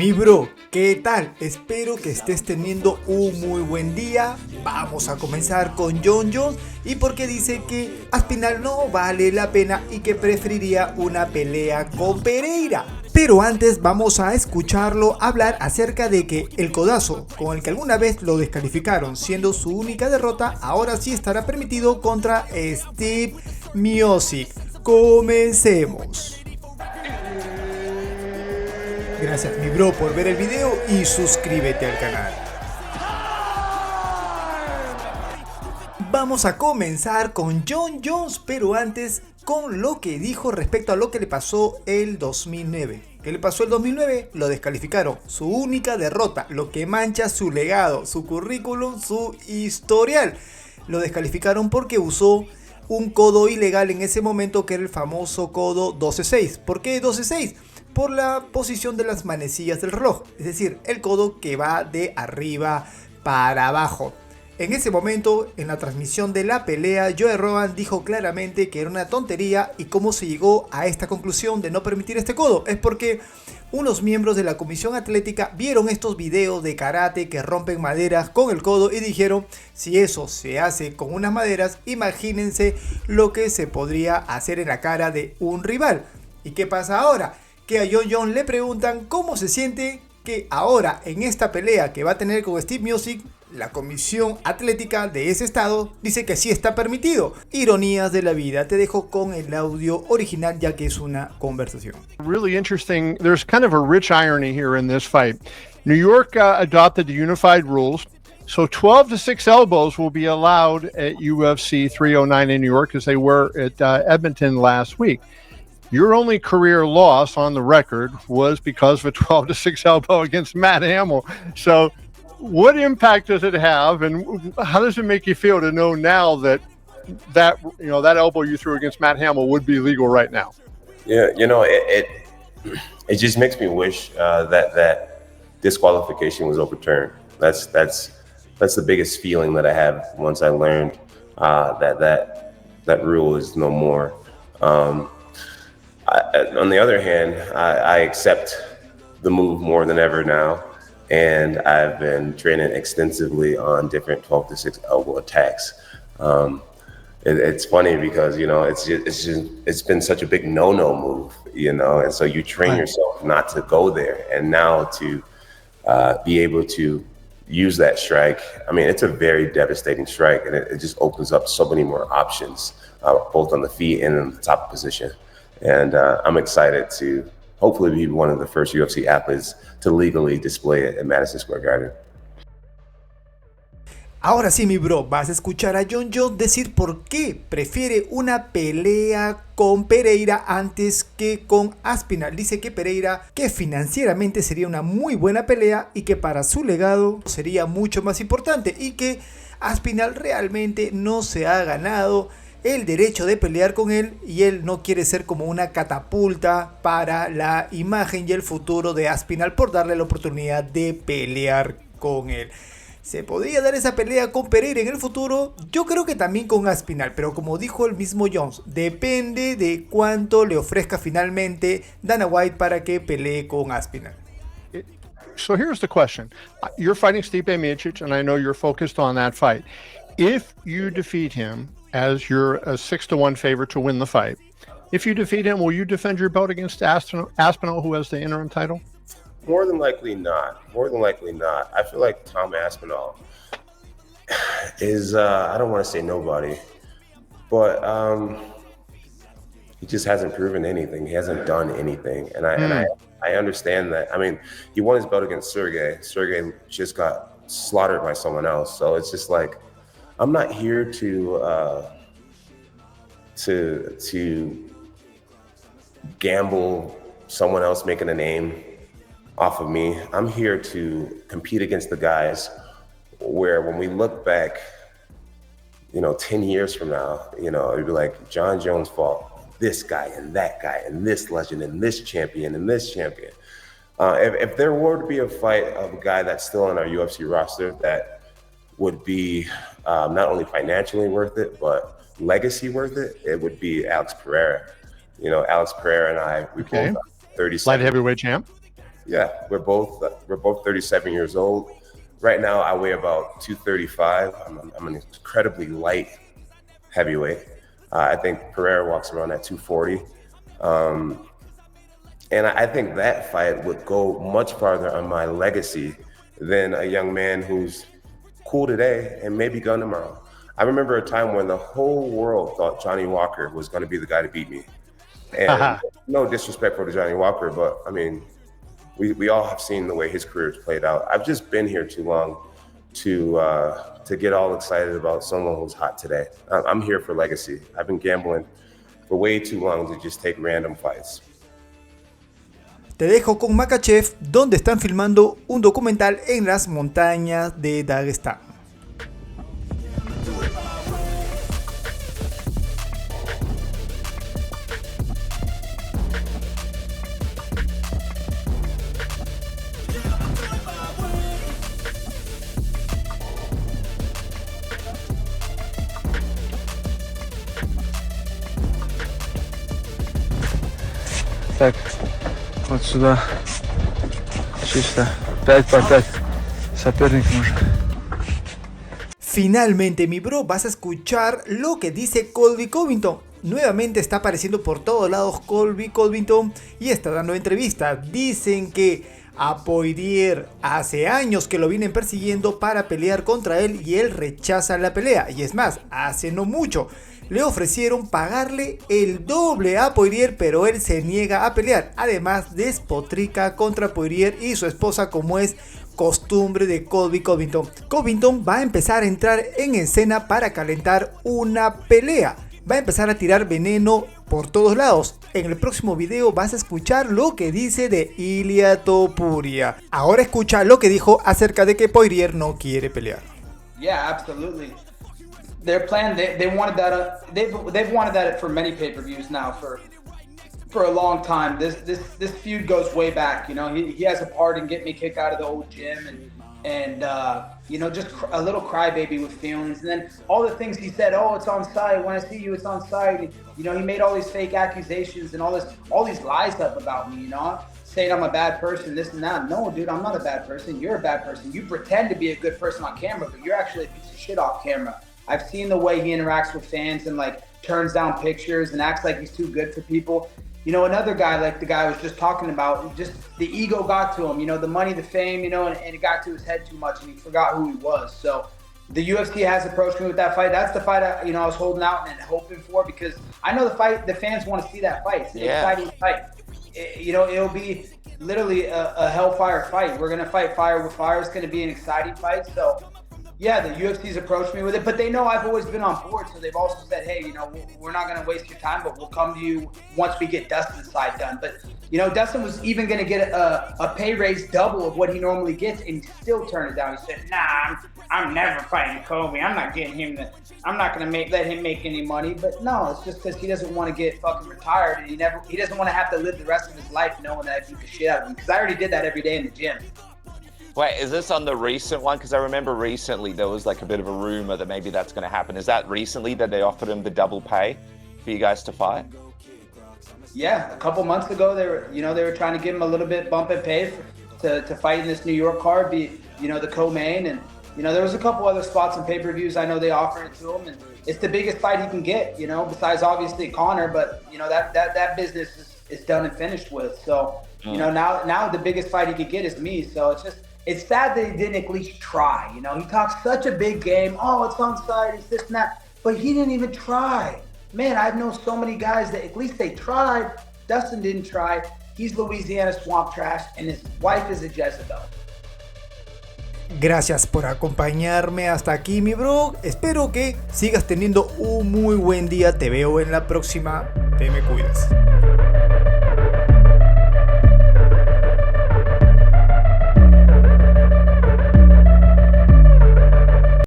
Mi bro, ¿qué tal? Espero que estés teniendo un muy buen día. Vamos a comenzar con Jon Jones y porque dice que Aspinall no vale la pena y que preferiría una pelea con Pereira. Pero antes vamos a escucharlo hablar acerca de que el codazo con el que alguna vez lo descalificaron siendo su única derrota, ahora sí estará permitido contra Steve Miocic. Comencemos. Gracias mi bro por ver el video y suscríbete al canal. Vamos a comenzar con Jon Jones, pero antes con lo que dijo respecto a lo que le pasó el 2009. ¿Qué le pasó el 2009? Lo descalificaron. Su única derrota, lo que mancha su legado, su currículum, su historial. Lo descalificaron porque usó un codo ilegal en ese momento, que era el famoso codo 12-6. ¿Por qué 12-6? Por la posición de las manecillas del reloj, es decir, el codo que va de arriba para abajo. En ese momento, en la transmisión de la pelea, Joe Rogan dijo claramente que era una tontería. ¿Y cómo se llegó a esta conclusión de no permitir este codo? Es porque unos miembros de la comisión atlética vieron estos videos de karate que rompen maderas con el codo y dijeron: si eso se hace con unas maderas, imagínense lo que se podría hacer en la cara de un rival. ¿Y qué pasa ahora? Que a Jon Jones le preguntan cómo se siente que ahora en esta pelea que va a tener con Steve Miocic, la comisión atlética de ese estado dice que sí está permitido. Ironías de la vida. Te dejo con el audio original ya que es una conversación. Really interesting. There's kind of a rich irony here in this fight. New York adopted the unified rules. So 12 to 6 elbows will be allowed at UFC 309 in New York, as they were at Edmonton last week. Your only career loss on the record was because of a 12 to 6 elbow against Matt Hamill. So what impact does it have, and how does it make you feel to know now that that elbow you threw against Matt Hamill would be legal right now? Yeah, it just makes me wish that disqualification was overturned. That's the biggest feeling that I have once I learned that rule is no more. On the other hand, I accept the move more than ever now, and I've been training extensively on different 12 to 6 elbow attacks. It's funny because it's been such a big no move, and so you train yourself not to go there, and now to be able to use that strike. I mean, it's a very devastating strike, and it just opens up so many more options, both on the feet and in the top position. And I'm excited to hopefully be one of the first UFC athletes to legally display it at Madison Square Garden. Ahora sí, mi bro, vas a escuchar a Jon Jones decir por qué prefiere una pelea con Pereira antes que con Aspinall. Dice que Pereira, que financieramente sería una muy buena pelea y que para su legado sería mucho más importante, y que Aspinall realmente no se ha ganado el derecho de pelear con él, y él no quiere ser como una catapulta para la imagen y el futuro de Aspinall por darle la oportunidad de pelear con él. ¿Se podría dar esa pelea con Perira en el futuro? Yo creo que también con Aspinall, pero como dijo el mismo Jones, depende de cuánto le ofrezca finalmente Dana White para que pelee con Aspinall. So here's the question. You're fighting Stipe Miocic, and I know you're focused on that fight. If you defeat him, as you're a 6-1 favorite to win the fight, if you defeat him, will you defend your belt against Aspinall, who has the interim title? More than likely not. I feel like Tom Aspinall is, I don't want to say nobody, but he just hasn't proven anything. He hasn't done anything. And I understand that. I mean, he won his belt against Sergey. Sergey just got slaughtered by someone else. So it's just like, I'm not here to gamble someone else making a name off of me. I'm here to compete against the guys where when we look back, 10 years from now, it'd be like Jon Jones fought this guy and that guy and this legend and this champion and this champion. If there were to be a fight of a guy that's still on our UFC roster that would be not only financially worth it, but legacy worth it, it would be Alex Pereira. Alex Pereira and I, we both 37. Light heavyweight champ. Yeah, we're both 37 years old. Right now, I weigh about 235. I'm an incredibly light heavyweight. I think Perira walks around at 240. And I think that fight would go much farther on my legacy than a young man who's cool today and maybe gone tomorrow. I remember a time when the whole world thought Johnny Walker was going to be the guy to beat me. And no disrespect for Johnny Walker, but I mean, we all have seen the way his career's played out. I've just been here too long to get all excited about someone who's hot today. I'm here for legacy. I've been gambling for way too long to just take random fights. Te dejo con Makhachev, donde están filmando un documental en las montañas de Dagestán. Так, вот сюда, чисто, 5 по 5, соперник нужен. Finalmente, mi bro, vas a escuchar lo que dice Colby Covington. Nuevamente está apareciendo por todos lados Colby Covington y está dando entrevistas. Dicen que a Poirier hace años que lo vienen persiguiendo para pelear contra él y él rechaza la pelea. Y es más, hace no mucho le ofrecieron pagarle el doble a Poirier, pero él se niega a pelear. Además, despotrica contra Poirier y su esposa, como es costumbre de Colby Covington. Covington va a empezar a entrar en escena para calentar una pelea. Va a empezar a tirar veneno por todos lados. En el próximo video vas a escuchar lo que dice de Ilia Topuria. Ahora escucha lo que dijo acerca de que Poirier no quiere pelear. Yeah, absolutely. Their plan, they wanted that. They've wanted that for many pay-per-views now for a long time. This feud goes way back. You know, he has a part in getting me kicked out of the old gym and you know, just a little crybaby with feelings. And then all the things he said, oh, it's on site. When I see you, it's on site. You know, he made all these fake accusations and all these lies up about me. You know, saying I'm a bad person, this and that. No, dude, I'm not a bad person. You're a bad person. You pretend to be a good person on camera, but you're actually a piece of shit off camera. I've seen the way he interacts with fans and like turns down pictures and acts like he's too good for people. You know, another guy like the guy I was just talking about, just the ego got to him, you know, the money, the fame, you know, and it got to his head too much and he forgot who he was. So the UFC has approached me with that fight. That's the fight I was holding out and hoping for, because I know the fans want to see that fight. It's an exciting fight. You know, it'll be literally a hellfire fight. We're going to fight fire with fire. It's going to be an exciting fight. So yeah, the UFC's approached me with it, but they know I've always been on board. So they've also said, hey, you know, we're not going to waste your time, but we'll come to you once we get Dustin's side done. But, you know, Dustin was even going to get a pay raise double of what he normally gets, and he still turned it down. He said, nah, I'm never fighting Colby. I'm not getting him I'm not going to let him make any money. But no, it's just because he doesn't want to get fucking retired, and he doesn't want to have to live the rest of his life knowing that I beat the shit out of him. Because I already did that every day in the gym. Wait, is this on the recent one? Because I remember recently there was like a bit of a rumor that maybe that's going to happen. Is that recently that they offered him the double pay for you guys to fight? Yeah, a couple months ago they were trying to give him a little bit bump in pay to fight in this New York card, be, you know, the co-main, and you know there was a couple other spots and pay-per-views. I know they offered it to him, and it's the biggest fight he can get, you know, besides obviously Conor, but you know that business is done and finished with. So you know now the biggest fight he could get is me. So it's sad that he didn't at least try. You know, he talks such a big game. Oh, it's on site, it's this and that. But he didn't even try. Man, I've known so many guys that at least they tried. Dustin didn't try. He's Louisiana swamp trash, and his wife is a Jezebel. Gracias por acompañarme hasta aquí, mi bro. Espero que sigas teniendo un muy buen día. Te veo en la próxima. Te me cuidas.